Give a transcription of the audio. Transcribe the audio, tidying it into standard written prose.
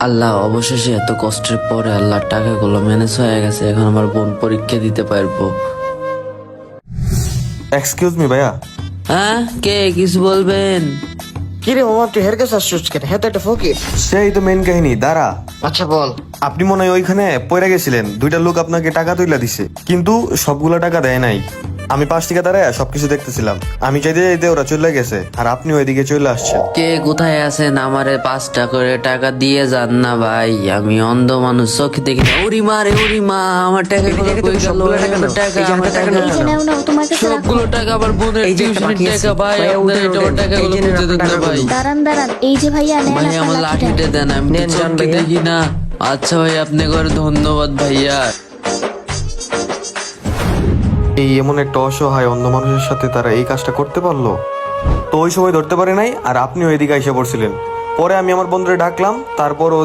আল্লাহ, অবশেষে এত কষ্টের পরে আল্লাহ টাকাগুলো ম্যানেজ হয়ে গেছে। এখন আমার বোন পরীক্ষা দিতে পারবো। এক্সকিউজ মি ভাইয়া। হ্যাঁ, কে কিছু বলবেন? কিরে মামা, তুই হের কাছে আসছিস কেন? হ্যাঁ তো একটা ফকির। সেই তো মেন কাহিনী। দাঁড়া, আচ্ছা বল। আপনি মনে হয় ওইখানে পড়ে গেছিলেন, দুইটা লোক আপনাকে টাকা তুইলা দিছে, কিন্তু সবগুলা টাকা দেয় নাই। আমি পাশ থেকে দাঁড়ায় সবকিছু দেখতেছিলাম। আমি চাইতে চাইতে ওরা চলে গেছে, আর আপনি ওইদিকে চলে আসছেন। কে কোথায় আছেন? আমারে 5টা করে টাকা দিয়ে যান না ভাই, আমি অন্ধ মানুষ, চোখ দেখি না। ওরি মা রে, ওরি মা, আমার টাকা গুলো কই গেল? আমার টাকা, আমার টাকা, এই যে নাও নাও, তোমার কাছে রাখো। সবগুলো টাকা আমার বোনের এই যে একটা টিউশনের বাকি আছে। টাকা ভাই। ভাইয়া, আপনার উঠেন, এটা উঠেন। টাকাগুলো এই যে বুঝে দেন না টাকাগুলো। ভাই। দাঁড়ান দাঁড়ান, এই যে ভাইয়া নেন ভাই আমার আপনার লাঠিটা। লাঠিটা দেন, আমি নেন, যান চোখকে ভাইয়া। দেখি না। আচ্ছা ভাই, আপনি করে ধন্যবাদ ভাইয়া। এই এমন একটা অসহায় অন্ধ মানুষের সাথে তারা এই কাজটা করতে পারলো। তো ওই সময় ধরতে পারে নাই, আর আপনি ওইদিকে এসে পড়ছিলেন। পরে আমি আমার বন্ধুরে ডাকলাম, তারপর